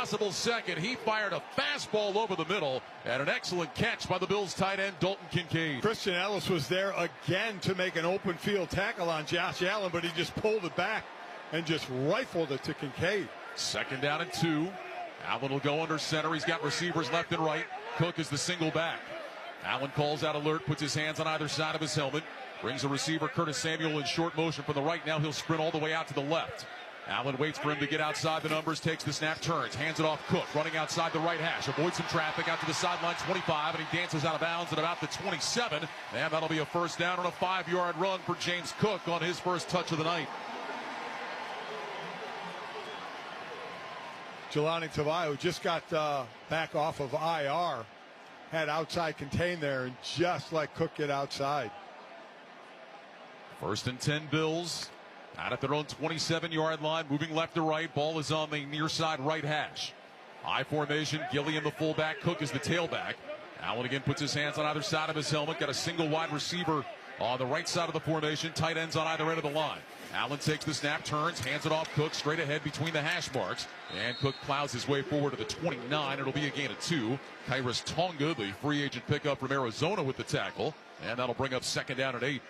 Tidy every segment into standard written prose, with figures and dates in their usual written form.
possible second. He fired a fastball over the middle, and an excellent catch by the Bills tight end Dalton Kincaid. Christian Ellis was there again to make an open field tackle on Josh Allen, but he just pulled it back and just rifled it to Kincaid. 2nd down and 2. Allen will go under center. He's got receivers left and right. Cook is the single back. Allen calls out alert, puts his hands on either side of his helmet. Brings a receiver, Curtis Samuel, in short motion from the right. Now he'll sprint all the way out to the left. Allen waits for him to get outside the numbers, takes the snap, turns, hands it off Cook, running outside the right hash, avoids some traffic out to the sideline 25, and he dances out of bounds at about the 27. And that'll be a 1st down on a 5-yard run for James Cook on his first touch of the night. Jelani Tavai, who just got back off of IR, had outside contain there and just let Cook get outside. 1st and 10 Bills. Out at their own 27-yard line, moving left to right. Ball is on the near side right hash. I formation, Gilliam the fullback, Cook is the tailback. Allen again puts his hands on either side of his helmet. Got a single wide receiver on the right side of the formation. Tight ends on either end of the line. Allen takes the snap, turns, hands it off Cook, straight ahead between the hash marks. And Cook plows his way forward to the 29. It'll be a gain of 2. Kairos Tonga, the free agent pickup from Arizona, with the tackle. And that'll bring up 2nd down and 8.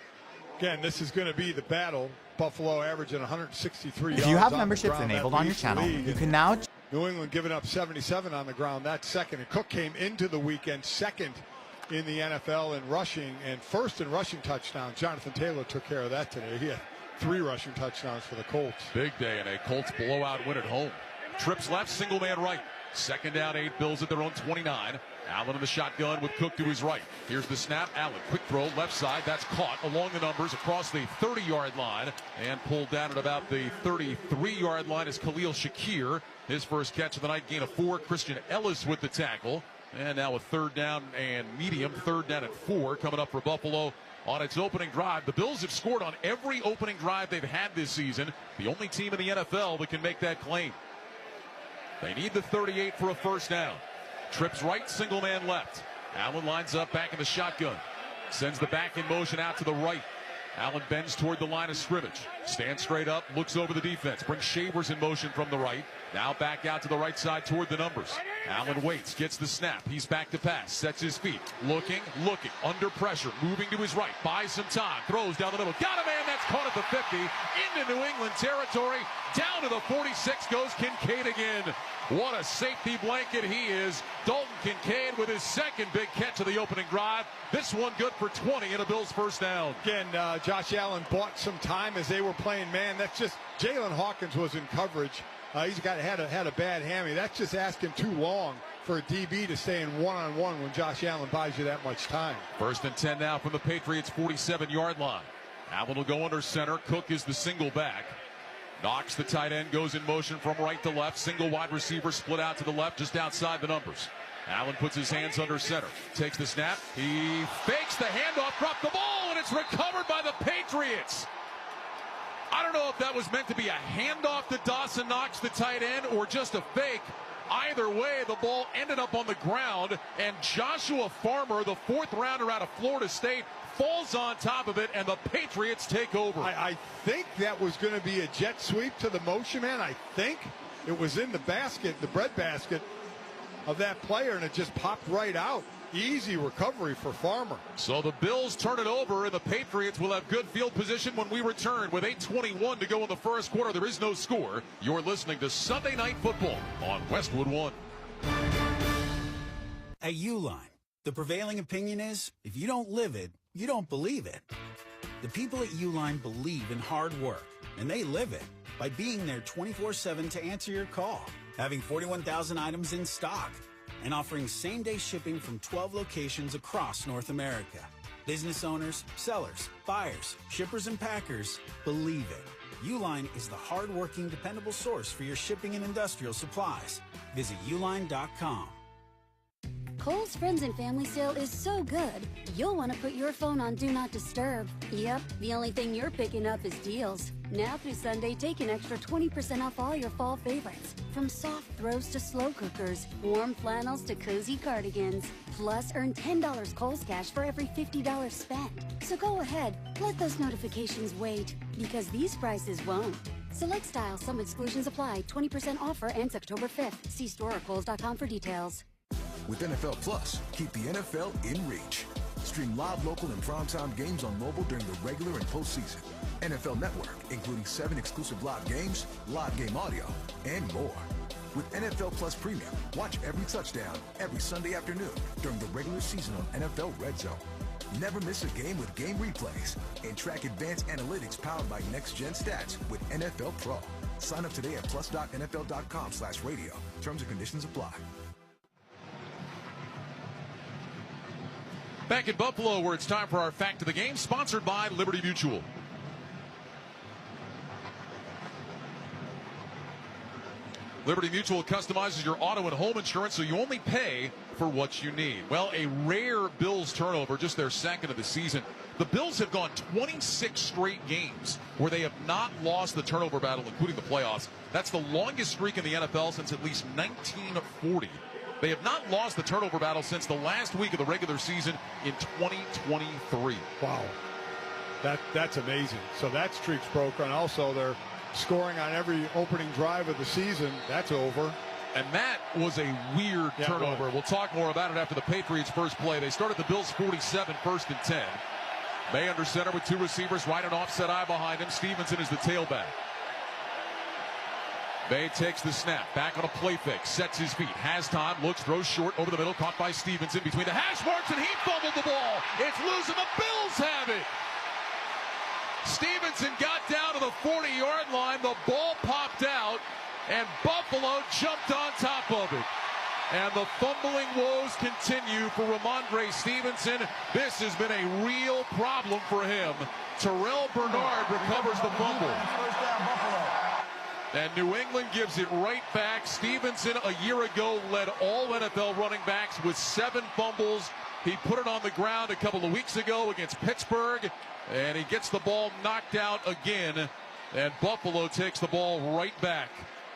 Again, this is going to be the battle. Buffalo averaging 163 yards. If you have memberships enabled on your channel, you can now... New England giving up 77 on the ground. That's second. And Cook came into the weekend second in the NFL in rushing and 1st in rushing touchdowns. Jonathan Taylor took care of that today. He had 3 rushing touchdowns for the Colts. Big day and a Colts blowout win at home. Trips left, single man right. 2nd down, 8, Bills at their own 29. Allen in the shotgun with Cook to his right. Here's the snap. Allen, quick throw, left side. That's caught along the numbers across the 30-yard line and pulled down at about the 33-yard line is Khalil Shakir. His first catch of the night, gain of 4. Christian Ellis with the tackle. And now a 3rd down and medium, 3rd down and 4 coming up for Buffalo on its opening drive. The Bills have scored on every opening drive they've had this season. The only team in the NFL that can make that claim. They need the 38 for a 1st down. Trips right, single man left. Allen lines up back in the shotgun. Sends the back in motion out to the right. Allen bends toward the line of scrimmage. Stands straight up, looks over the defense. Brings Shavers in motion from the right. Now back out to the right side toward the numbers. Allen waits, gets the snap. He's back to pass, sets his feet. Looking, under pressure. Moving to his right, buys some time. Throws down the middle. Got a man, that's caught at the 50. Into New England territory. Down to the 46 goes Kincaid again. What a safety blanket he is. Dalton Kincaid with his 2nd big catch of the opening drive. This one good for 20 and a Bills 1st down. Again, Josh Allen bought some time as they were playing man. That's just Jalen Hawkins was in coverage. He's had a bad hammy. That's just asking too long for a DB to stay in one-on-one when Josh Allen buys you that much time. 1st and 10 now from the Patriots 47-yard line. Allen will go under center. Cook is the single back. Knox, the tight end, goes in motion from right to left. Single wide receiver split out to the left just outside the numbers. Allen puts his hands under center. Takes the snap. He fakes the handoff, dropped the ball, and it's recovered by the Patriots. I don't know if that was meant to be a handoff to Dawson Knox, the tight end, or just a fake. Either way, the ball ended up on the ground, and Joshua Farmer, the 4th rounder out of Florida State, falls on top of it, and the Patriots take over. I think that was going to be a jet sweep to the motion man. I think it was in the basket, the bread basket of that player, and it just popped right out. Easy recovery for Farmer. So the Bills turn it over, and the Patriots will have good field position when we return. With 8:21 to go in the first quarter, there is no score. You're listening to Sunday Night Football on Westwood One. At Uline, the prevailing opinion is, if you don't live it, you don't believe it. The people at Uline believe in hard work, and they live it by being there 24/7 to answer your call, having 41,000 items in stock, and offering same-day shipping from 12 locations across North America. Business owners, sellers, buyers, shippers, and packers believe it. Uline is the hard-working, dependable source for your shipping and industrial supplies. Visit uline.com. Kohl's Friends and Family Sale is so good, you'll want to put your phone on Do Not Disturb. Yep, the only thing you're picking up is deals. Now through Sunday, take an extra 20% off all your fall favorites. From soft throws to slow cookers, warm flannels to cozy cardigans. Plus, earn $10 Kohl's Cash for every $50 spent. So go ahead, let those notifications wait, because these prices won't. Select styles, some exclusions apply. 20% offer ends October 5th. See store or Kohl's.com for details. With NFL Plus, keep the NFL in reach. Stream live, local, and primetime games on mobile during the regular and postseason. NFL Network, including 7 exclusive live games, live game audio, and more. With NFL Plus Premium, watch every touchdown every Sunday afternoon during the regular season on NFL Red Zone. Never miss a game with game replays and track advanced analytics powered by next-gen stats with NFL Pro. Sign up today at plus.nfl.com/radio. Terms and conditions apply. Back in Buffalo, where it's time for our Fact of the Game, sponsored by Liberty Mutual. Liberty Mutual customizes your auto and home insurance so you only pay for what you need. Well, a rare Bills turnover, just their second of the season. The Bills have gone 26 straight games where they have not lost the turnover battle, including the playoffs. That's the longest streak in the NFL since at least 1940. They have not lost the turnover battle since the last week of the regular season in 2023. Wow. That's amazing. So that streak's broken. Also, they're scoring on every opening drive of the season. That's over. And that was a weird turnover. We'll talk more about it after the Patriots' first play. They started the Bills 47, 1st and 10. May under center with 2 receivers, right and offset eye behind him. Stevenson is the tailback. May takes the snap, back on a play fake, sets his feet, has time, looks, throws short, over the middle, caught by Stevenson between the hash marks, and he fumbled the ball. It's loose, and the Bills have it. Stevenson got down to the 40-yard line, the ball popped out, and Buffalo jumped on top of it. And the fumbling woes continue for Ramondre Stevenson. This has been a real problem for him. Terrell Bernard recovers the fumble. And New England gives it right back. Stevenson a year ago led all NFL running backs with 7 fumbles. He put it on the ground a couple of weeks ago against Pittsburgh. And he gets the ball knocked out again. And Buffalo takes the ball right back.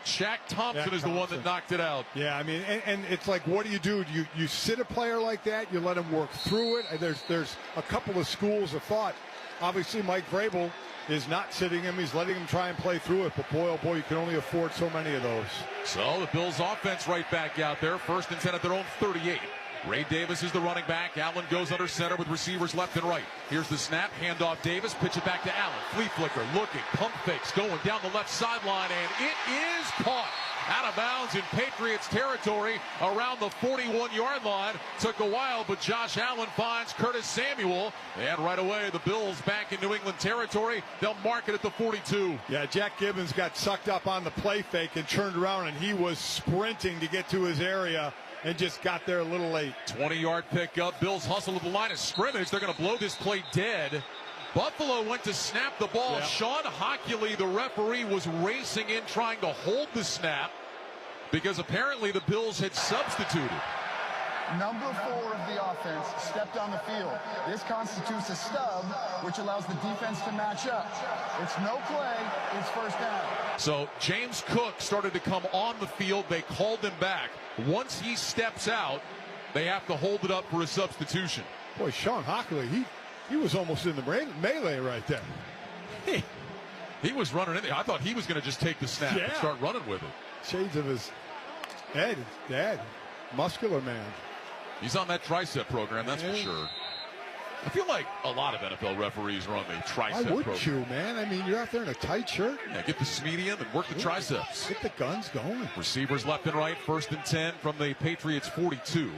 Shaq Thompson is the one that knocked it out. Yeah, I mean, and it's like, what do? You sit a player like that, you let him work through it. There's a couple of schools of thought. Obviously, Mike Vrabel is not sitting him. He's letting him try and play through it. But boy, oh boy, you can only afford so many of those. So the Bills offense right back out there. 1st and 10 at their own 38. Ray Davis is the running back. Allen goes under center with receivers left and right. Here's the snap, handoff Davis, pitch it back to Allen. Flea flicker, looking, pump fakes, going down the left sideline, and it is caught. Out of bounds in Patriots territory around the 41-yard line. Took a while, but Josh Allen finds Curtis Samuel. And right away, the Bills back in New England territory. They'll mark it at the 42. Yeah, Jack Gibbons got sucked up on the play fake and turned around, and he was sprinting to get to his area and just got there a little late. 20-yard pickup. Bills hustle at the line of scrimmage. They're going to blow this play dead. Buffalo went to snap the ball. Yeah. Sean Hockley, the referee, was racing in trying to hold the snap because apparently the Bills had substituted. Number 4 of the offense stepped on the field. This constitutes a stub, which allows the defense to match up. It's no play, it's 1st down. So James Cook started to come on the field. They called him back. Once he steps out, they have to hold it up for a substitution. Boy, Sean Hockley, he was almost in the melee right there. He was running in there. I thought he was going to just take the snap and start running with it. Shades of his dad, muscular man. He's on that tricep program, that's for sure. I feel like a lot of NFL referees are on the tricep program. Why wouldn't you, man? I mean, you're out there in a tight shirt. Yeah, get the medium and work the triceps. Get the guns going. Receivers left and right, 1st and 10 from the Patriots 42.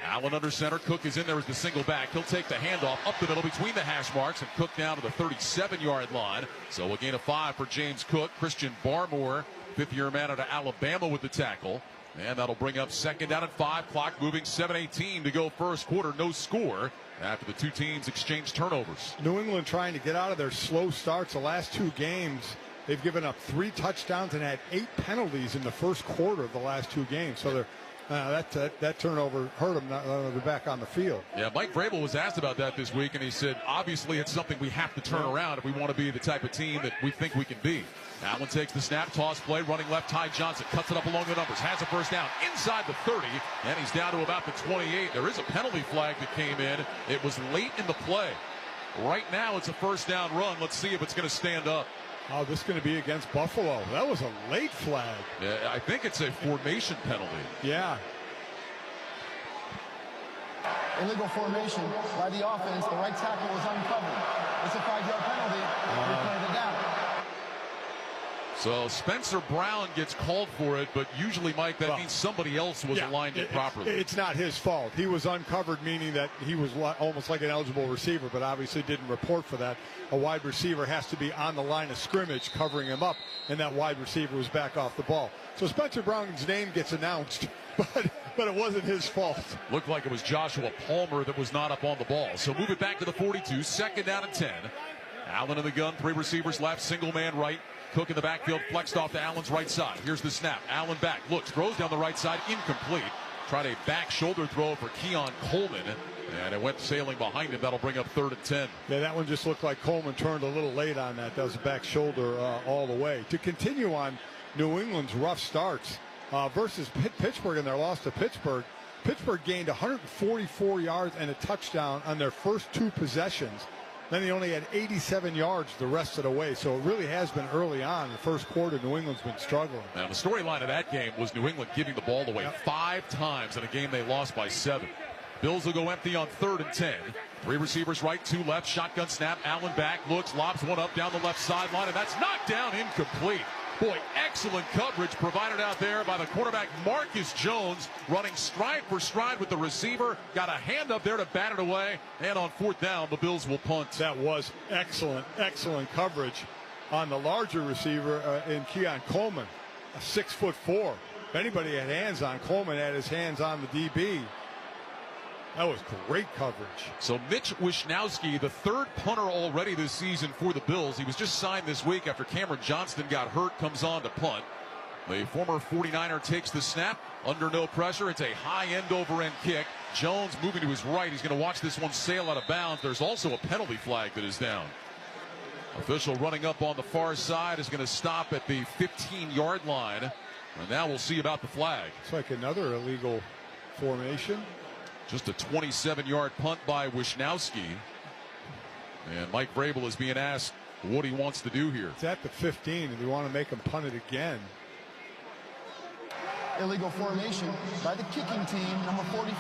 Allen under center. Cook is in there as the single back. He'll take the handoff up the middle between the hash marks and Cook down to the 37-yard line. So a gain of 5 for James Cook. Christian Barmore, 5th-year man out of Alabama with the tackle. And that'll bring up 2nd down and 5. Clock moving, 7:18 to go first quarter. No score after the two teams exchange turnovers. New England trying to get out of their slow starts. The last 2 games, they've given up 3 touchdowns and had 8 penalties in the first quarter of the last 2 games. So they're that turnover hurt them. They're back on the field. Yeah, Mike Vrabel was asked about that this week, and he said, obviously it's something we have to turn around if we want to be the type of team that we think we can be. Allen takes the snap, toss play, running left. Ty Johnson cuts it up along the numbers, has a 1st down inside the 30, and he's down to about the 28. There is a penalty flag that came in. It was late in the play. Right now it's a 1st down run. Let's see if it's going to stand up. Oh, this is going to be against Buffalo. That was a late flag. Yeah, I think it's a formation penalty. Yeah. Illegal formation by the offense. The right tackle was uncovered. It's a 5-yard penalty. Replay the down. So Spencer Brown gets called for it, but usually, Mike, that means somebody else was aligned improperly. It's not his fault. He was uncovered, meaning that he was almost like an eligible receiver, but obviously didn't report for that. A wide receiver has to be on the line of scrimmage covering him up, and that wide receiver was back off the ball. So Spencer Brown's name gets announced, but it wasn't his fault. Looked like it was Joshua Palmer that was not up on the ball. So move it back to the 42, second down and 10. Allen in the gun, 3 receivers left, single man right. Cook in the backfield, flexed off to Allen's right side. Here's the snap. Allen back, looks, throws down the right side, incomplete. Tried a back shoulder throw for Keon Coleman, and it went sailing behind him. That'll bring up 3rd and 10. Yeah, that one just looked like Coleman turned a little late on that. That was a back shoulder all the way. To continue on New England's rough starts versus Pittsburgh in their loss to Pittsburgh, Pittsburgh gained 144 yards and a touchdown on their first 2 possessions. Then they only had 87 yards the rest of the way. So it really has been early on. The first quarter, New England's been struggling. Now, the storyline of that game was New England giving the ball away 5 times in a game they lost by 7. Bills will go empty on 3rd and 10. 3 receivers right, 2 left. Shotgun snap. Allen back, looks, lobs one up down the left sideline, and that's knocked down incomplete. Boy, excellent coverage provided out there by the quarterback Marcus Jones, running stride for stride with the receiver. Got a hand up there to bat it away. And on 4th down, the Bills will punt. That was excellent coverage on the larger receiver in Keon Coleman, a 6'4". If anybody had hands on, Coleman had his hands on the DB. That was great coverage. So Mitch Wishnowsky, the 3rd punter already this season for the Bills. He was just signed this week after Cameron Johnston got hurt, comes on to punt. The former 49er takes the snap under no pressure. It's a high end over end kick. Jones moving to his right. He's going to watch this one sail out of bounds. There's also a penalty flag that is down. Official running up on the far side is going to stop at the 15-yard line. And now we'll see about the flag. It's like another illegal formation. Just a 27-yard punt by Wishnowsky. And Mike Vrabel is being asked what he wants to do here. It's at the 15, and we want to make him punt it again. Illegal formation by the kicking team. Number 45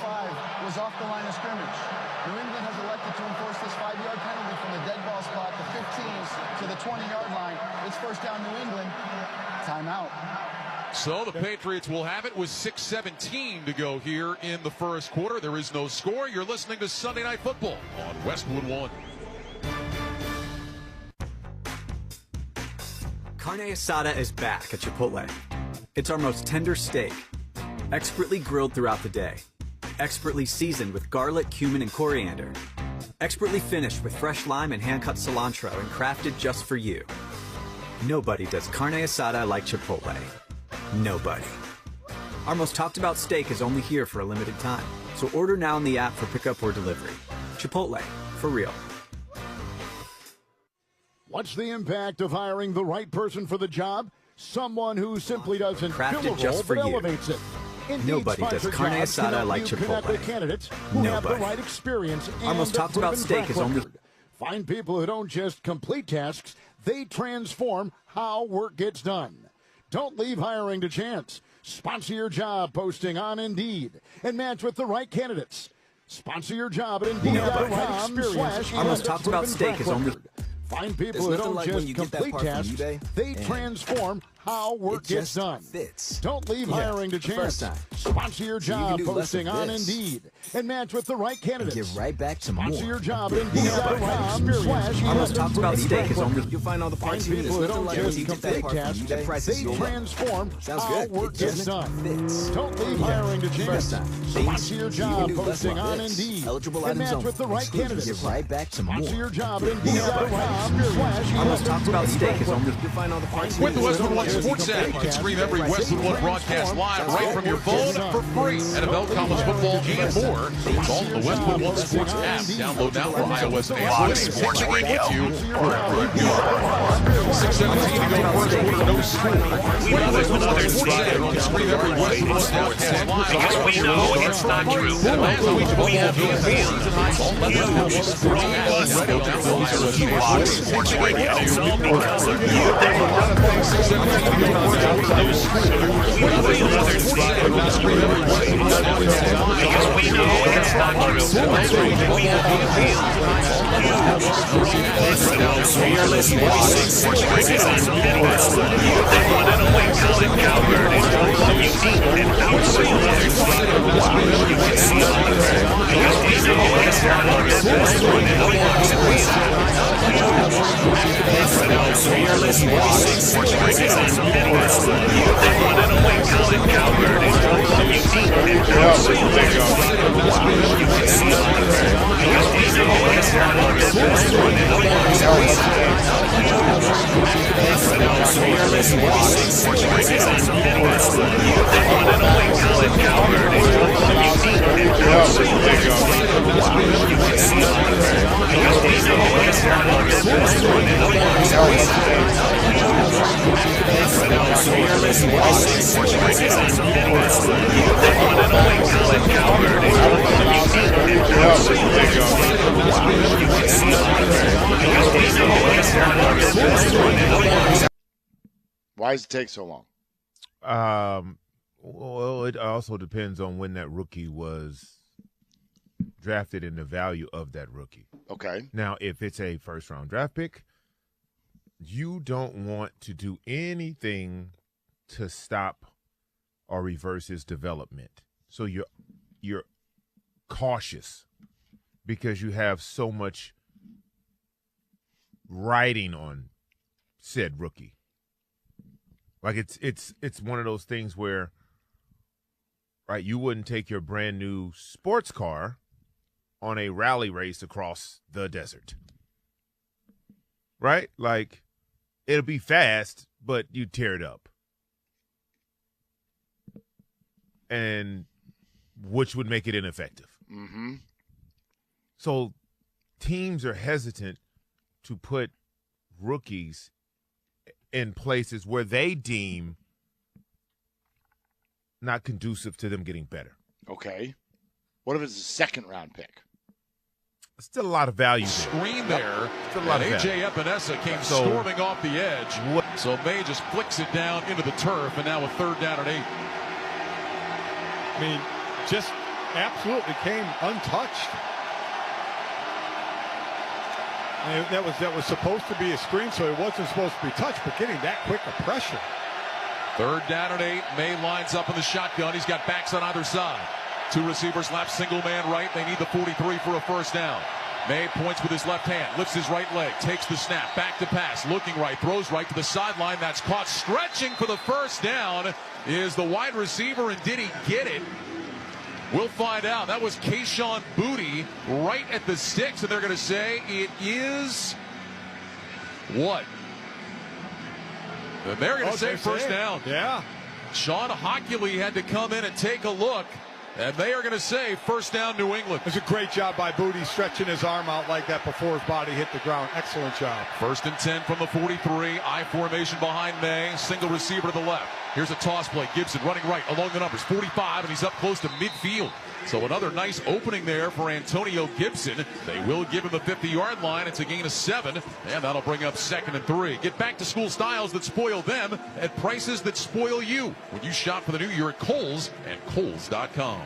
was off the line of scrimmage. New England has elected to enforce this 5-yard penalty from the dead ball spot, the 15s, to the 20-yard line. It's 1st down New England. Timeout. So the Patriots will have it with 6:17 to go here in the first quarter. There is no score. You're listening to Sunday Night Football on Westwood One. Carne asada is back at Chipotle. It's our most tender steak, expertly grilled throughout the day, expertly seasoned with garlic, cumin, and coriander, expertly finished with fresh lime and hand-cut cilantro and crafted just for you. Nobody does carne asada like Chipotle. Nobody. Our most talked about steak is only here for a limited time, so order now in the app for pickup or delivery. Chipotle, for real. What's the impact of hiring the right person for the job? Someone who simply doesn't fill a role but elevates it. Nobody does carne asada like Chipotle. Candidates who have the right experience and our most talked about steak is only. Find people who don't just complete tasks, they transform how work gets done. Don't leave hiring to chance. Sponsor your job posting on Indeed and match with the right candidates. Sponsor your job at Indeed.com/. Our most talked about steak is only. Find people who don't just complete tasks, they transform how work gets done. Don't leave hiring to chance. Sponsor your job posting on Indeed and match with the right candidates. Get right back to more. Sponsor your job at Indeed.com/. Our most talked about steak is only. You'll find all the parts Find people who don't just complete tasks, they transform how work gets done. Don't leave hiring to chance. Sponsor your job posting on Indeed and match with the right candidates. Get right back to more. Sponsor your job at Indeed.com/. Our most talked about steak is only. You'll find all the parts. With the Westwood One Sports app. You can stream every Westwood One broadcast live right from your phone for free. NFL, college football, and more. It's all in the Westwood One Sports app. Download now for iOS and Android. Sports Radio with you wherever you are. 6:17 to go first quarter, no score. Sports app. You can stream every Westwood One broadcast live because we know it's not true. We have you watch Sports Radio. It's all because of you. Because we know it's not true. We have you Sports Radio is the Midwest. They wanted a wings on the cowbird. You eat and outsell other side. You can see on the ground. Because we know it's not our best one in the box. Sports Radio is the Midwest. They wanted a wings on the cowbird. You eat and outsell other side. You can see on the ground. Because we know it's not our best one in the box. Sports Radio is the Midwest. They wanted a wings on the cowbird. You eat and outsell other side. You can see on the ground. Because we know it's not our best one in the box. Sports Radio is the Midwest. They wanted a wings on the cowbird. You eat and outsell other side. You can see on the ground. Because we know it's not our best one in the box. Why does it take so long? Well, it also depends on when that rookie was drafted and the value of that rookie. Okay. Now, if it's a first-round draft pick, you don't want to do anything to stop or reverse his development. So you're cautious because you have so much riding on said rookie. Like it's one of those things where, right, you wouldn't take your brand new sports car on a rally race across the desert. Right? Like, it'll be fast, but you tear it up. And which would make it ineffective. Mm-hmm. So teams are hesitant to put rookies in places where they deem not conducive to them getting better. Okay. What if it's a second-round pick? Still a lot of value there. Screen there. Still a lot of A.J. value. Epinesa came storming off the edge. So May just flicks it down into the turf, and now a third down and 8. I mean, just absolutely came untouched. And that was supposed to be a screen, so it wasn't supposed to be touched, but getting that quick a pressure. Third down and 8. May lines up in the shotgun. He's got backs on either side. Two receivers left, single man right. They need the 43 for a first down. May points with his left hand, lifts his right leg, takes the snap, back to pass, looking right, throws right to the sideline. That's caught. Stretching for the first down is the wide receiver, and did he get it? We'll find out. That was Kayshon Boutte right at the sticks, and they're going to say it is what? And they're going to say first down. Yeah. Sean Hockley had to come in and take a look, and they are going to say first down, New England. It was a great job by Boutte stretching his arm out like that before his body hit the ground. Excellent job. First and 10 from the 43. I formation behind May. Single receiver to the left. Here's a toss play. Gibson running right along the numbers. 45, and he's up close to midfield. So another nice opening there for Antonio Gibson. They will give him the 50-yard line. It's a gain of 7, and that'll bring up 2nd and 3. Get back to school styles that spoil them at prices that spoil you. When you shop for the new year at Kohl's and Kohl's.com.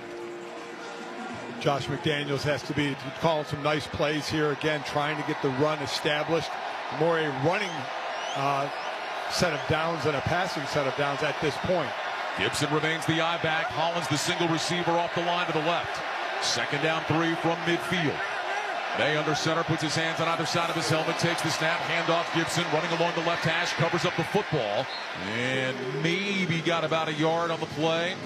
Josh McDaniels has to be calling some nice plays here again, trying to get the run established. More a running set of downs than a passing set of downs at this point. Gibson remains the eye back. Hollins the single receiver off the line to the left. 2nd down 3 from midfield. May under center, puts his hands on either side of his helmet, takes the snap, handoff. Gibson running along the left hash, covers up the football, and maybe got about a yard on the play.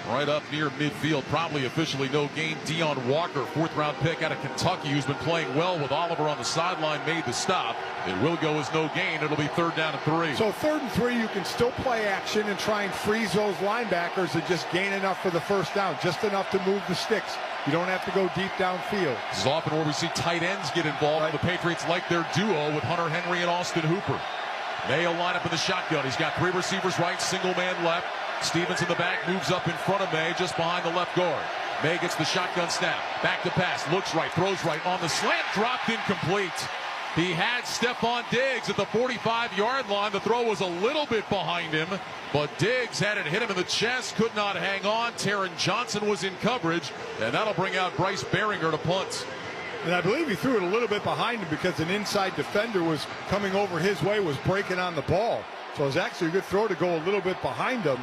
right up near midfield. Probably officially no gain. Deion Walker, 4th-round pick out of Kentucky, who's been playing well with Oliver on the sideline, made the stop. It will go as no gain. It'll be 3rd down and 3. So 3rd and 3, you can still play action and try and freeze those linebackers and just gain enough for the 1st down, just enough to move the sticks. You don't have to go deep downfield. This is often where we see tight ends get involved. Right. The Patriots like their duo with Hunter Henry and Austin Hooper. May will line up in the shotgun. He's got 3 receivers right, single man left. Stevens in the back, moves up in front of May, just behind the left guard. May gets the shotgun snap. Back to pass, looks right, throws right. On the slant, dropped incomplete. He had Stephon Diggs at the 45-yard line. The throw was a little bit behind him, but Diggs had it hit him in the chest, could not hang on. Taron Johnson was in coverage, and that'll bring out Bryce Baringer to punt. And I believe he threw it a little bit behind him because an inside defender was coming over his way, was breaking on the ball. So it was actually a good throw to go a little bit behind him.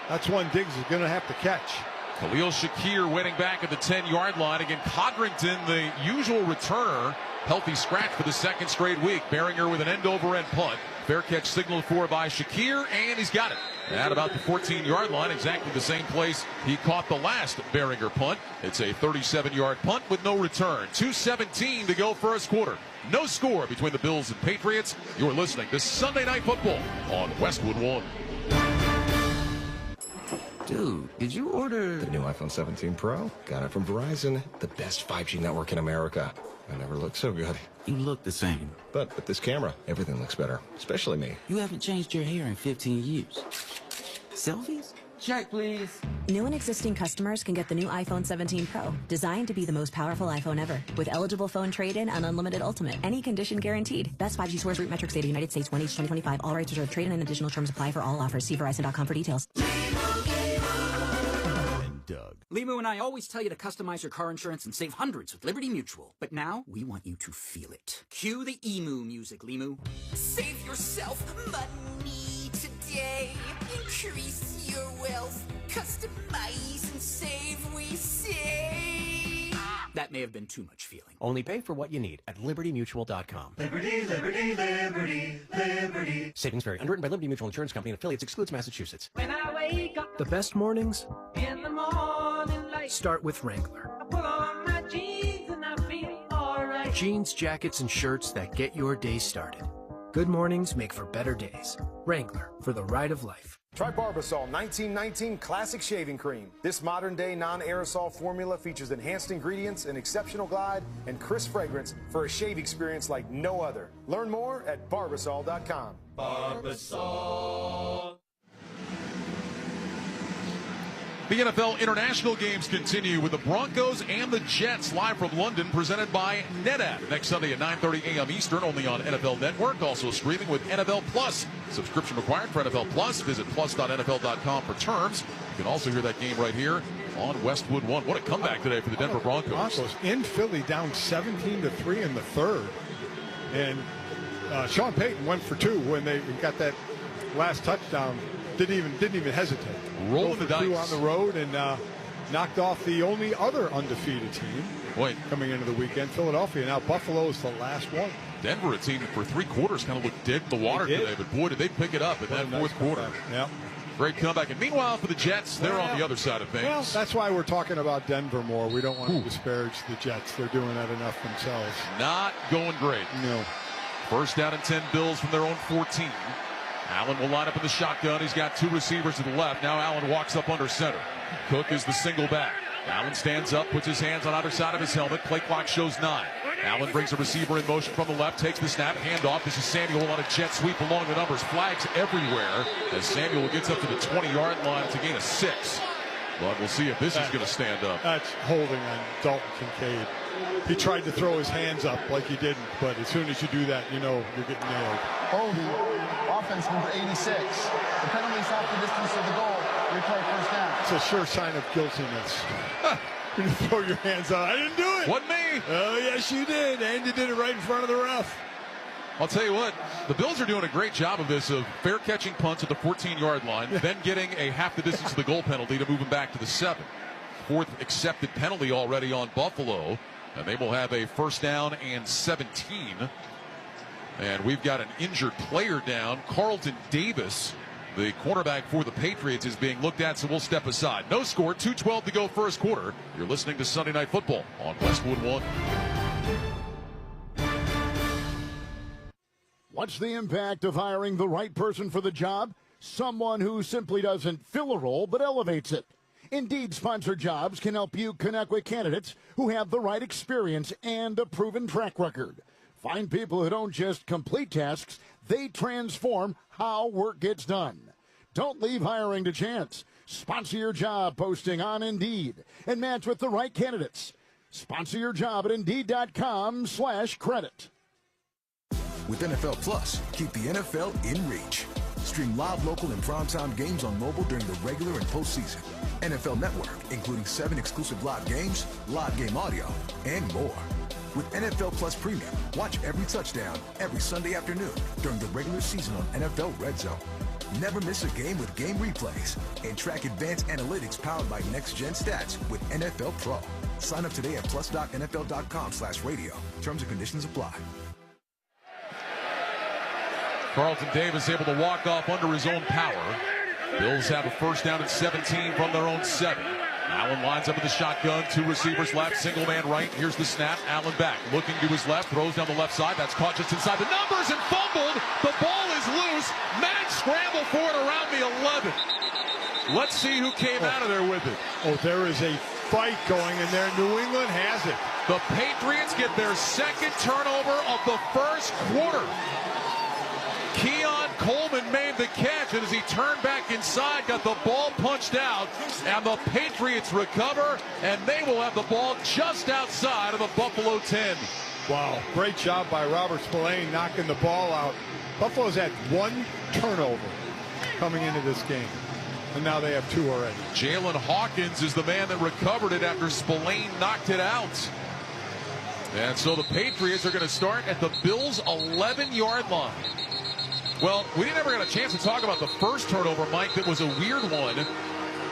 That's one Diggs is going to have to catch. Khalil Shakir waiting back at the 10-yard line. Again, Codrington, the usual returner, healthy scratch for the 2nd straight week. Baringer with an end-over-end punt. Fair catch signaled for by Shakir, and he's got it. At about the 14-yard line, exactly the same place he caught the last Baringer punt. It's a 37-yard punt with no return. 2:17 to go 1st quarter. No score between the Bills and Patriots. You're listening to Sunday Night Football on Westwood One. Dude, did you order the new iPhone 17 Pro? Got it from Verizon, the best 5G network in America. I never looked so good. You look the same. But with this camera, everything looks better, especially me. You haven't changed your hair in 15 years. Selfies? Check, please. New and existing customers can get the new iPhone 17 Pro, designed to be the most powerful iPhone ever, with eligible phone trade-in and unlimited ultimate. Any condition guaranteed. Best 5G scores, root metrics data, United States, 1H 2025. All rights reserved. Trade-in and additional terms apply for all offers. See Verizon.com for details. Doug. Limu and I always tell you to customize your car insurance and save hundreds with Liberty Mutual. But now, we want you to feel it. Cue the emu music, Limu. Save yourself money today. Increase your wealth. Customize and save, we say. That may have been too much feeling. Only pay for what you need at libertymutual.com. Liberty, liberty, liberty, liberty. Savings vary. Underwritten by Liberty Mutual Insurance Company and affiliates. Excludes Massachusetts. When I wake up, the best mornings in the morning light, start with Wrangler. I put on my jeans and I feel alright. Jeans, jackets, and shirts that get your day started. Good mornings make for better days. Wrangler, for the ride of life. Try Barbasol 1919 Classic Shaving Cream. This modern-day non-aerosol formula features enhanced ingredients, an exceptional glide, and crisp fragrance for a shave experience like no other. Learn more at Barbasol.com. Barbasol. The NFL international games continue with the Broncos and the Jets live from London, presented by NetApp. Next Sunday at 9:30 a.m. Eastern, only on NFL Network. Also streaming with NFL Plus. Subscription required for NFL Plus. Visit plus.nfl.com for terms. You can also hear that game right here on Westwood One. What a comeback today for the Denver Broncos. Broncos in Philly down 17-3 in the 3rd. And Sean Payton went for 2 when they got that last touchdown. Didn't even hesitate. Rolling the dice. 2 on the road and knocked off the only other undefeated team coming into the weekend, Philadelphia. Now Buffalo is the last one. Denver, a team that for 3 quarters kind of looked dead in the water today, but boy, did they pick it up in that 4th quarter. Yeah. Great comeback. And meanwhile, for the Jets, they're on the other side of things. Well, that's why we're talking about Denver more. We don't want to disparage the Jets. They're doing that enough themselves. Not going great. No. 1st down and 10 Bills from their own 14. Allen will line up in the shotgun. He's got 2 receivers to the left. Now Allen walks up under center. Cook is the single back. Allen stands up, puts his hands on either side of his helmet. Play clock shows 9. Allen brings a receiver in motion from the left, takes the snap, handoff. This is Samuel on a jet sweep along the numbers. Flags everywhere as Samuel gets up to the 20-yard line to gain a 6. But we'll see if this is going to stand up. That's holding on Dalton Kincaid. He tried to throw his hands up like he didn't, but as soon as you do that, you know you're getting nailed. Holding, offense number 86. The penalty is off the distance of the goal. Replay 1st down. It's a sure sign of guiltiness. You throw your hands out. I didn't do it. Wasn't me. Oh, yes, you did. And you did it right in front of the ref. I'll tell you what, the Bills are doing a great job of this, of fair catching punts at the 14-yard line, then getting a half the distance of the goal penalty to move them back to the 7. 4th accepted penalty already on Buffalo, and they will have a 1st down and 17. And we've got an injured player down, Carlton Davis, the cornerback for the Patriots, is being looked at, so we'll step aside. No score, 2:12 to go first quarter. You're listening to Sunday Night Football on Westwood One. What's the impact of hiring the right person for the job? Someone who simply doesn't fill a role but elevates it. Indeed sponsored jobs can help you connect with candidates who have the right experience and a proven track record. Find people who don't just complete tasks, they transform how work gets done. Don't leave hiring to chance. Sponsor your job posting on Indeed and match with the right candidates. Sponsor your job at Indeed.com/credit. With NFL Plus, keep the NFL in reach. Stream live, local, and primetime games on mobile during the regular and postseason. NFL Network, including 7 exclusive live games, live game audio, and more. With NFL Plus Premium, watch every touchdown every Sunday afternoon during the regular season on NFL Red Zone. Never miss a game with game replays and track advanced analytics powered by next-gen stats with NFL Pro. Sign up today at plus.nfl.com/radio. Terms and conditions apply. Carlton Davis able to walk off under his own power. Bills have a first down at 17 from their own 7. Allen lines up in the shotgun, 2 receivers left, single man right. Here's the snap. Allen back, looking to his left, throws down the left side. That's caught just inside the numbers and fumbled. The ball is loose. Mad scramble for it around the 11. Let's see who came out of there with it. Oh, there is a fight going in there. New England has it. The Patriots get their second turnover of the first quarter. Keon Coleman made the catch, and as he turned back inside, got the ball punched out, and the Patriots recover, and they will have the ball just outside of the Buffalo 10. Wow, great job by Robert Spillane knocking the ball out. Buffalo's had 1 turnover coming into this game, and now they have 2 already. Jalen Hawkins is the man that recovered it after Spillane knocked it out. And so the Patriots are going to start at the Bills' 11-yard line. Well, we didn't ever get a chance to talk about the first turnover, Mike. That was a weird one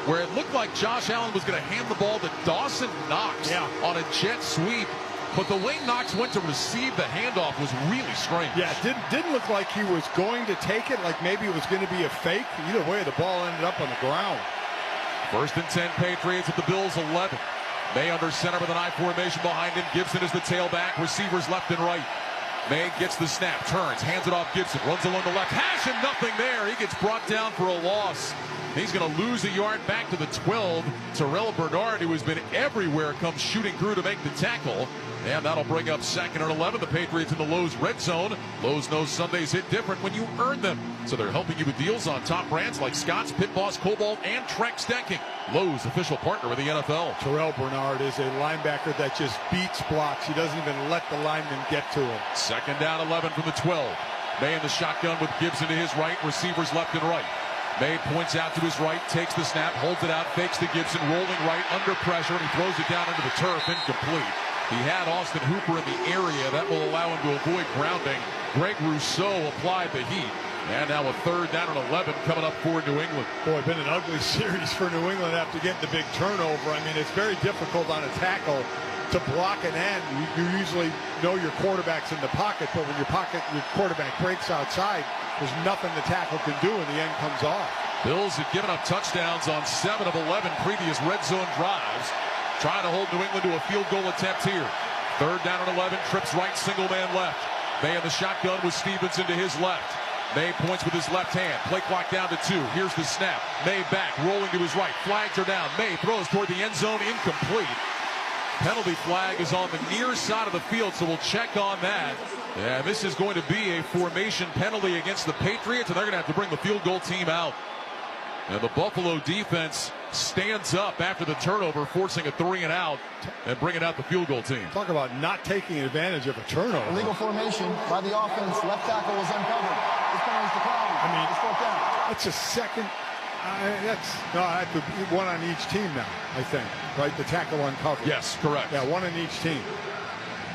where it looked like Josh Allen was going to hand the ball to Dawson Knox on a jet sweep. But the way Knox went to receive the handoff was really strange. Yeah, it didn't look like he was going to take it, like maybe it was going to be a fake. Either way, the ball ended up on the ground. First and 10 Patriots at the Bills' 11. May under center with an I formation behind him. Gibson is the tailback. Receivers left and right. May gets the snap, turns, hands it off Gibson, runs along the left hash, and nothing there. He gets brought down for a loss. He's going to lose a yard back to the 12. Terrell Bernard, who has been everywhere, comes shooting through to make the tackle. And that'll bring up 2nd and 11. The Patriots in the Lowe's red zone. Lowe's knows Sundays hit different when you earn them. So they're helping you with deals on top brands like Scott's, Pit Boss, Cobalt, and Trex Decking. Lowe's, official partner with the NFL. Terrell Bernard is a linebacker that just beats blocks. He doesn't even let the lineman get to him. 2nd down 11 from the 12. May in the shotgun with Gibson to his right, receivers left and right. May points out to his right, takes the snap, holds it out, fakes to Gibson, rolling right, under pressure, and he throws it down into the turf, incomplete. He had Austin Hooper in the area. That will allow him to avoid grounding. Greg Rousseau applied the heat. And now a 3rd down and 11 coming up for New England. Boy, been an ugly series for New England after getting the big turnover. I mean, it's very difficult on a tackle to block an end. You usually know your quarterback's in the pocket, but when your quarterback breaks outside, there's nothing the tackle can do, and the end comes off. Bills have given up touchdowns on 7 of 11 previous red zone drives. Trying to hold New England to a field goal attempt here. 3rd down and 11, trips right, single man left. May in the shotgun with Stevenson to his left. May points with his left hand. Play clock down to 2. Here's the snap. May back, rolling to his right. Flags are down. May throws toward the end zone, incomplete. Penalty flag is on the near side of the field, so we'll check on that. And this is going to be a formation penalty against the Patriots, and they're going to have to bring the field goal team out. And the Buffalo defense stands up after the turnover, forcing a 3-and-out and bringing out the field goal team. Talk about not taking advantage of a turnover. Illegal formation by the offense. Left tackle was uncovered. This penalty's declined. I mean, it's 4th down. That's a second. That's one on each team now, I think. Right? The tackle uncovered. Yes, correct. Yeah, one on each team.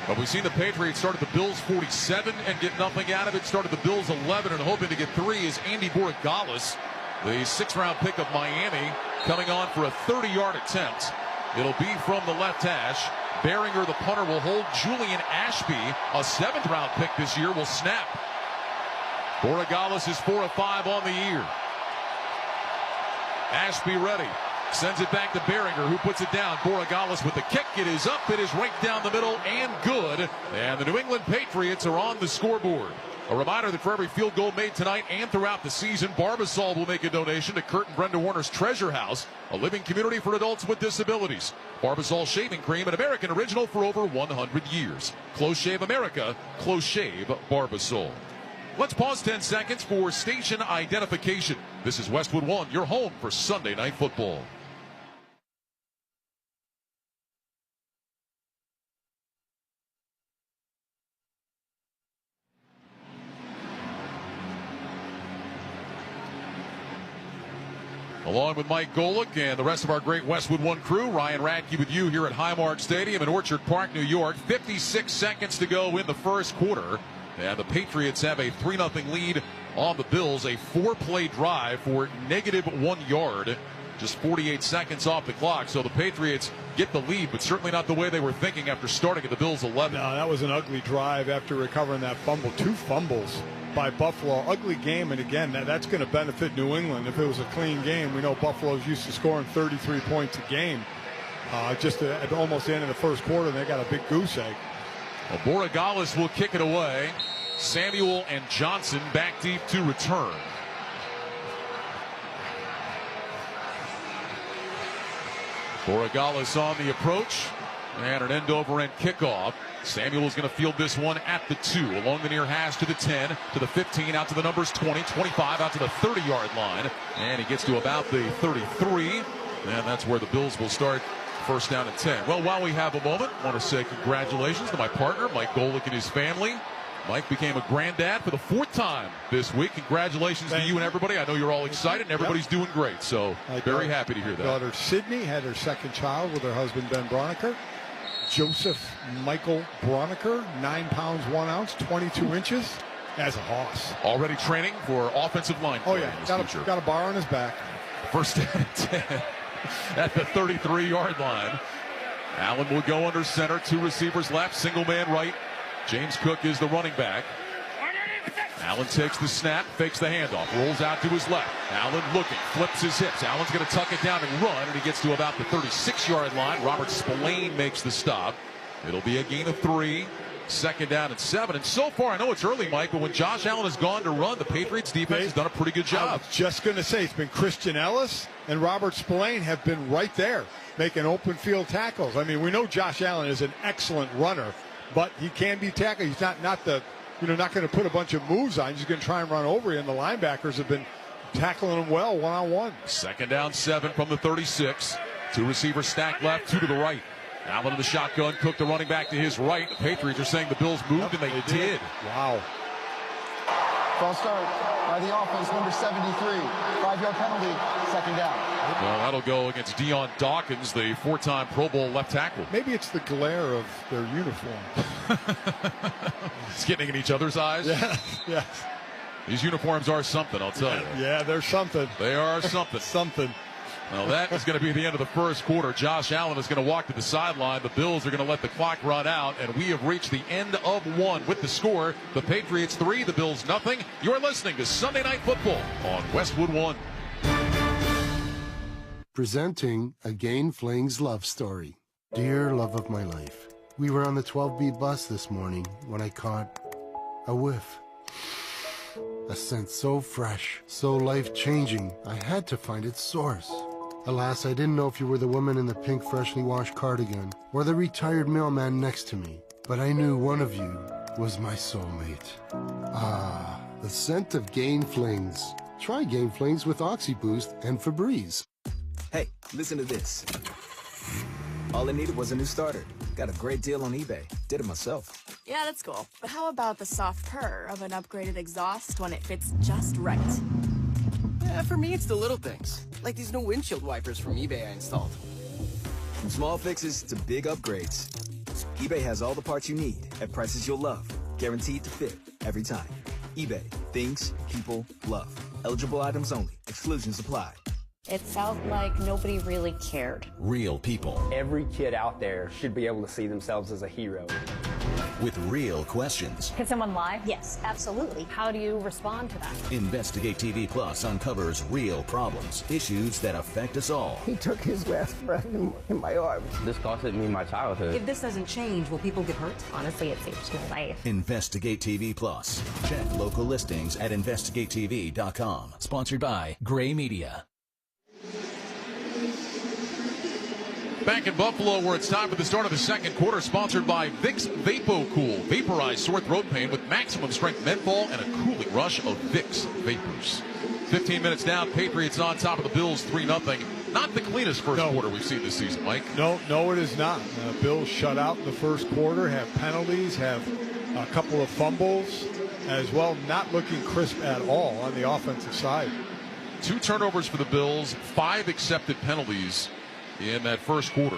But we've seen the Patriots start at the Bills 47 and get nothing out of it. Started the Bills 11 and hoping to get 3 is Andy Borregales, the 6th-round pick of Miami, coming on for a 30-yard attempt. It'll be from the left hash. Behringer, the punter, will hold. Julian Ashby, a 7th-round pick this year, will snap. Borregales is 4 of 5 on the year. Ashby ready. Sends it back to Behringer, who puts it down. Borregales with the kick. It is up. It is right down the middle and good. And the New England Patriots are on the scoreboard. A reminder that for every field goal made tonight and throughout the season, Barbasol will make a donation to Kurt and Brenda Warner's Treasure House, a living community for adults with disabilities. Barbasol shaving cream, an American original for over 100 years. Close Shave America, Close Shave Barbasol. Let's pause 10 seconds for station identification. This is Westwood One, your home for Sunday Night Football. Along with Mike Golick and the rest of our great Westwood One crew, Ryan Radke with you here at Highmark Stadium in Orchard Park, New York. 56 seconds to go in the first quarter. And the Patriots have a 3-0 lead on the Bills. A 4-play drive for -1 yard. Just 48 seconds off the clock. So the Patriots get the lead, but certainly not the way they were thinking after starting at the Bills' 11. No, that was an ugly drive after recovering that fumble. 2 fumbles by Buffalo. Ugly game, and again, that's going to benefit New England. If it was a clean game, we know Buffalo's used to scoring 33 points a game. Just at almost the end of the first quarter, they got a big goose egg. Well, Borregales will kick it away. Samuel and Johnson back deep to return. Borregales on the approach, and an end-over-end kickoff. Samuel's going to field this one at the 2, along the near hash to the 10, to the 15, out to the numbers 20, 25, out to the 30-yard line. And he gets to about the 33, and that's where the Bills will start. First down and 10. Well, while we have a moment, I want to say congratulations to my partner, Mike Golick, and his family. Mike became a granddad for the 4th time this week. Congratulations to you and everybody. I know you're all excited, and everybody's doing great. So very happy to hear that. Daughter Sydney had her 2nd child with her husband, Ben Broniker. Joseph Michael Broniker, 9 pounds 1 ounce, 22 inches, as a hoss. Already training for offensive line. Oh, yeah. Got a bar on his back. First down and 10 at the 33-yard line. Allen will go under center. 2 receivers left, single man right. James Cook is the running back. Allen takes the snap, fakes the handoff, rolls out to his left. Allen looking, flips his hips. Allen's going to tuck it down and run, and he gets to about the 36-yard line. Robert Spillane makes the stop. It'll be a gain of 3. 2nd down and 7. And so far, I know it's early, Mike, but when Josh Allen has gone to run, the Patriots defense has done a pretty good job. I was just going to say, it's been Christian Ellis and Robert Spillane have been right there making open field tackles. I mean, we know Josh Allen is an excellent runner, but he can be tackled. He's not going to put a bunch of moves on. He's going to try and run over you, and the linebackers have been tackling him well one-on-one. 2nd down 7 from the 36. 2 receivers stacked left, 2 to the right. Allen in the shotgun, Cook the running back to his right. The Patriots are saying the Bills moved, and they did. Wow. False start by the offense, number 73. 5-yard penalty, 2nd down. Well, that'll go against Deion Dawkins, the 4-time Pro Bowl left tackle. Maybe it's the glare of their uniform. It's getting in each other's eyes? Yeah. These uniforms are something, I'll tell you. Yeah, they're something. They are something. Something. Well, that is going to be the end of the first quarter. Josh Allen is going to walk to the sideline. The Bills are going to let the clock run out, and we have reached the end of 1 with the score. The Patriots 3, the Bills nothing. You're listening to Sunday Night Football on Westwood One. Presenting a Gain Flings love story. Dear love of my life, we were on the 12B bus this morning when I caught a whiff. A scent so fresh, so life-changing, I had to find its source. Alas, I didn't know if you were the woman in the pink freshly washed cardigan or the retired mailman next to me, but I knew one of you was my soulmate. Ah, the scent of Gain Flings. Try Gain Flings with OxyBoost and Febreze. Hey, listen to this. All I needed was a new starter. Got a great deal on eBay. Did it myself. Yeah, that's cool. But how about the soft purr of an upgraded exhaust when it fits just right? Yeah, for me, it's the little things. Like these new windshield wipers from eBay I installed. From small fixes to big upgrades, eBay has all the parts you need at prices you'll love. Guaranteed to fit every time. eBay. Things people love. Eligible items only. Exclusions apply. It felt like nobody really cared. Real people. Every kid out there should be able to see themselves as a hero. with real questions. Can someone lie? Yes, absolutely. How do you respond to that? Investigate TV Plus uncovers real problems, issues that affect us all. He took his last breath in my arms. This costed me my childhood. If this doesn't change, will people get hurt? Honestly, it saves my life. Investigate TV Plus. Check local listings at investigatetv.com. Sponsored by Gray Media. Back in Buffalo, where it's time for the start of the second quarter, sponsored by Vicks VIVO Cool. Vaporize sore throat pain with maximum strength menthol and a cooling rush of Vicks Vapors. 15 minutes down, Patriots on top of the Bills 3-0. Not the cleanest first quarter we've seen this season, Mike. No, it is not. Bills shut out in the first quarter, have penalties, have a couple of fumbles as well, not looking crisp at all on the offensive side. 2 turnovers for the Bills, 5 accepted penalties in that first quarter.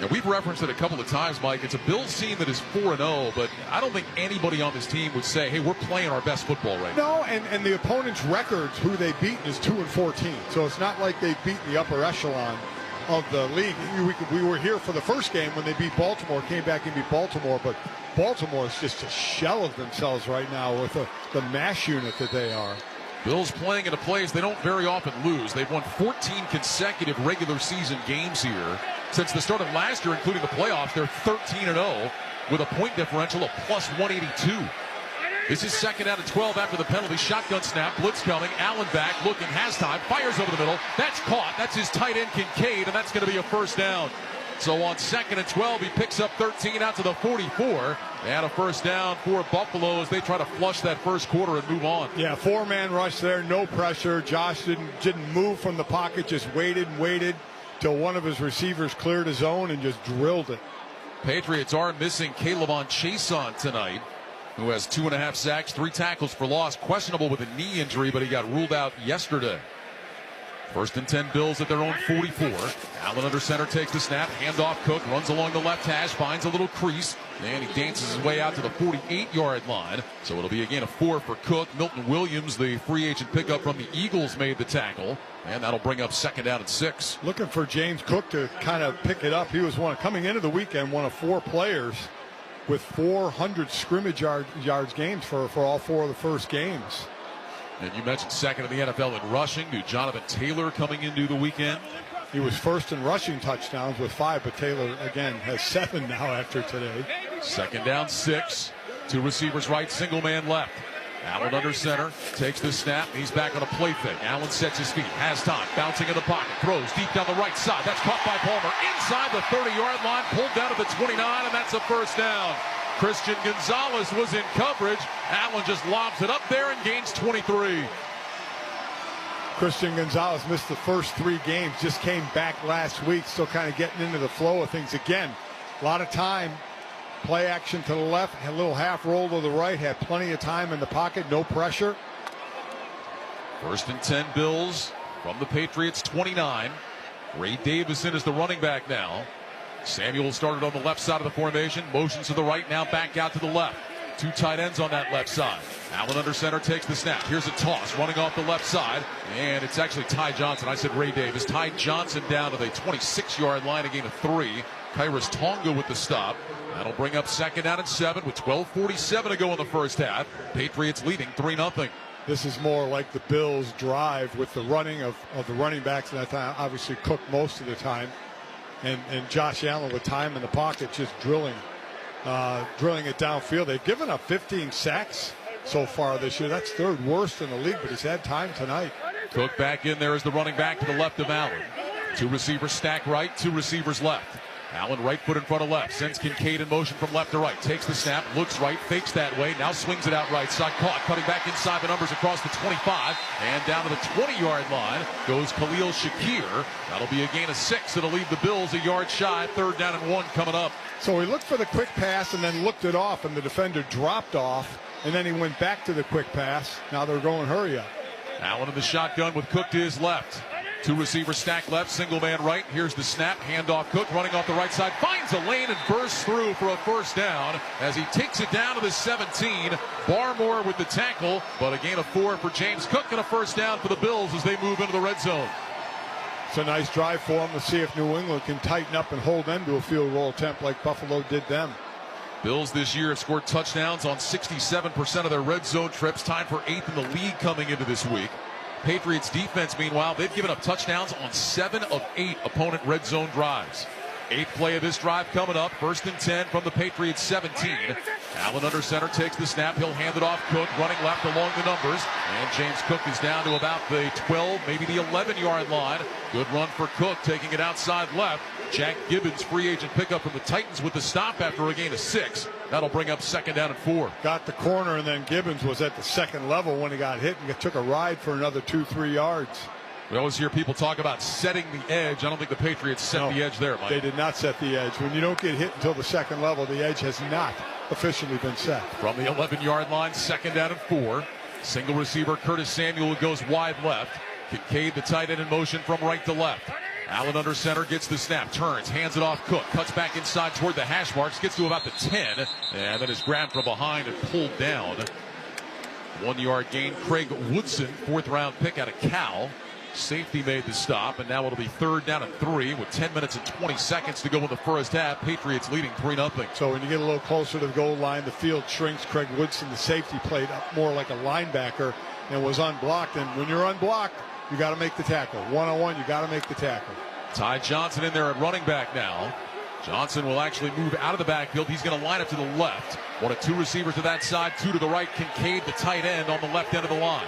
Now, we've referenced it a couple of times, Mike. It's a Bills team that is 4-0, but I don't think anybody on this team would say, hey, we're playing our best football right now. No, and the opponent's records, who they've beaten, is 2-14. So it's not like they've beaten the upper echelon of the league. We were here for the first game when they beat Baltimore, came back and beat Baltimore, but Baltimore is just a shell of themselves right now with the mash unit that they are. Bills playing in a place they don't very often lose. They've won 14 consecutive regular season games here. Since the start of last year, including the playoffs, they're 13-0 with a point differential of plus 182. This is second out of 12 after the penalty. Shotgun snap, blitz coming. Allen back, looking, has time, fires over the middle. That's caught. That's his tight end, Kincaid, and that's going to be a first down. So on second and 12, he picks up 13 out to the 44. And a first down for Buffalo as they try to flush that first quarter and move on. Yeah, 4-man rush there, no pressure. Josh didn't move from the pocket, just waited and waited till one of his receivers cleared his own and just drilled it. Patriots are missing Caleb Chason tonight, who has 2.5 sacks, 3 tackles for loss, questionable with a knee injury, but he got ruled out yesterday. First and 10, Bills at their own 44. Allen under center takes the snap. Handoff, Cook runs along the left hash, finds a little crease, and he dances his way out to the 48-yard line. So it'll be again a 4 for Cook. Milton Williams, the free agent pickup from the Eagles, made the tackle, and that'll bring up second down and 6. Looking for James Cook to kind of pick it up. He was coming into the weekend, one of 4 players with 400 scrimmage yards games for all 4 of the first games. And you mentioned second in the NFL in rushing to Jonathan Taylor coming into the weekend. He was first in rushing touchdowns with 5, but Taylor, again, has 7 now after today. Second down, 6. 2 receivers right, single man left. Allen under center, takes the snap. He's back on a play fake. Allen sets his feet, has time, bouncing in the pocket, throws deep down the right side. That's caught by Palmer inside the 30-yard line, pulled down to the 29, and that's a first down. Christian Gonzalez was in coverage. Allen just lobs it up there and gains 23. Christian Gonzalez missed the first 3 games, just came back last week, still kind of getting into the flow of things again. A lot of time, play action to the left, a little half roll to the right, had plenty of time in the pocket, no pressure. First and 10, Bills from the Patriots 29. Ray Davison is the running back now. Samuel started on the left side of the formation, motions to the right, now back out to the left. 2 tight ends on that left side. Allen under center takes the snap. Here's a toss running off the left side, and it's actually Ty Johnson. I said Ray Davis. Ty Johnson down to the 26-yard line, a gain of 3. Kairos Tonga with the stop. That'll bring up second down and 7 with 12:47 to go in the first half. Patriots leading 3-0. This is more like the Bills' drive with the running of the running backs, and I thought obviously Cook most of the time. And Josh Allen with time in the pocket, just drilling it downfield. They've given up 15 sacks so far this year. That's 3rd worst in the league, but he's had time tonight. Cook back in there as the running back to the left of Allen. 2 receivers stack right, 2 receivers left. Allen right foot in front of left, sends Kincaid in motion from left to right, takes the snap, looks right, fakes that way, now swings it out right side, caught, cutting back inside the numbers across the 25, and down to the 20-yard line goes Khalil Shakir. That'll be a gain of 6. It'll leave the Bills a yard shy. 3rd down and 1 coming up. So he looked for the quick pass and then looked it off, and the defender dropped off, and then he went back to the quick pass. Now they're going hurry up. Allen in the shotgun with Cook to his left. 2 receivers stacked left, single man right. Here's the snap, handoff. Cook running off the right side, finds a lane and bursts through for a first down as he takes it down to the 17. Barmore with the tackle, but a gain of 4 for James Cook and a first down for the Bills as they move into the red zone. It's a nice drive for them to see if New England can tighten up and hold them to a field goal attempt like Buffalo did them. Bills this year have scored touchdowns on 67% of their red zone trips, tied for 8th in the league coming into this week. Patriots defense, meanwhile, they've given up touchdowns on 7 of 8 opponent red zone drives. 8th play of this drive coming up, 1st and 10 from the Patriots 17. Allen under center takes the snap. He'll hand it off. Cook running left along the numbers. And James Cook is down to about the 12, maybe the 11-yard line. Good run for Cook, taking it outside left. Jack Gibbons, free agent pickup from the Titans with the stop after a gain of 6. That'll bring up 2nd down and 4. Got the corner, and then Gibbons was at the second level when he got hit and took a ride for another 2-3 yards. We always hear people talk about setting the edge. I don't think the Patriots set the edge there, Mike. They did not set the edge. When you don't get hit until the second level, the edge has not officially been set. From the 11-yard line, 2nd down and 4. Single receiver Curtis Samuel goes wide left. Kincaid, the tight end, in motion from right to left. Allen under center, gets the snap, turns, hands it off Cook, cuts back inside toward the hash marks, gets to about the 10, and then is grabbed from behind and pulled down. 1-yard gain. Craig Woodson, 4th-round pick out of Cal. Safety made the stop, and now it'll be 3rd down and 3 with 10 minutes and 20 seconds to go in the first half. Patriots leading 3-0. So when you get a little closer to the goal line, the field shrinks. Craig Woodson, the safety, played up more like a linebacker and was unblocked. And when you're unblocked, you got to make the tackle. One-on-one, you got to make the tackle. Ty Johnson in there at running back now. Johnson will actually move out of the backfield. He's going to line up to the left. One of 2 receivers to that side, 2 to the right. Kincaid, the tight end, on the left end of the line.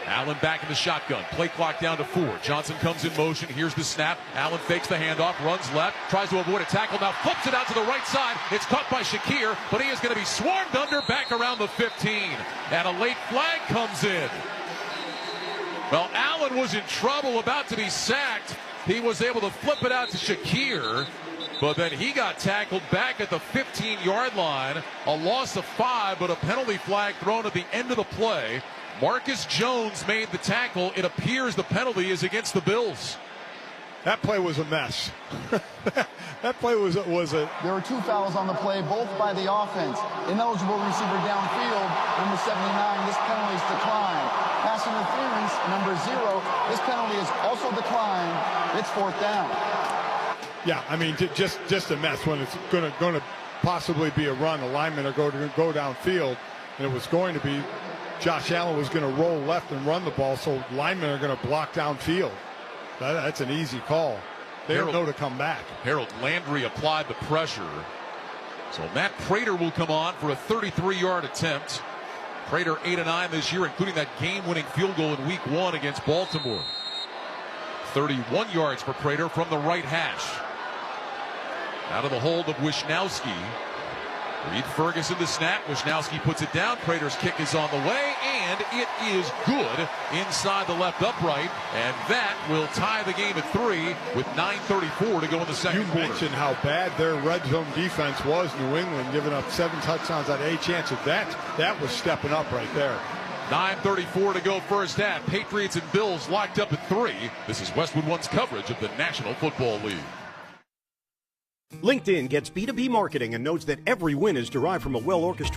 Allen back in the shotgun. Play clock down to 4. Johnson comes in motion. Here's the snap. Allen fakes the handoff, runs left, tries to avoid a tackle. Now flips it out to the right side. It's caught by Shakir, but he is going to be swarmed under back around the 15. And a late flag comes in. Well, Allen was in trouble, about to be sacked. He was able to flip it out to Shakir, but then he got tackled back at the 15-yard line. A loss of 5, but a penalty flag thrown at the end of the play. Marcus Jones made the tackle. It appears the penalty is against the Bills. That play was a mess. That play was a... There were 2 fouls on the play, both by the offense. Ineligible receiver downfield, number 79. This penalty is declined. Pass interference, number 0. This penalty is also declined. It's 4th down. Yeah, I mean, just a mess when it's going to possibly be a run. The linemen are going to go downfield, and it was going to be... Josh Allen was going to roll left and run the ball, so linemen are going to block downfield. That's an easy call. They don't know to come back. Harold Landry applied the pressure. So Matt Prater will come on for a 33-yard attempt. Prater 8-9 this year, including that game-winning field goal in Week 1 against Baltimore. 31 yards for Prater from the right hash. Out of the hold of Wisnowski. Reed Ferguson the snap. Wisnowski puts it down. Prater's kick is on the way, and it is good inside the left upright. And that will tie the game at 3 with 9:34 to go in the second quarter. You mentioned how bad their red zone defense was. New England giving up 7 touchdowns on 8 chances. That was stepping up right there. 9:34 to go first half. Patriots and Bills locked up at 3. This is Westwood One's coverage of the National Football League. LinkedIn gets B2B marketing and knows that every win is derived from a well-orchestrated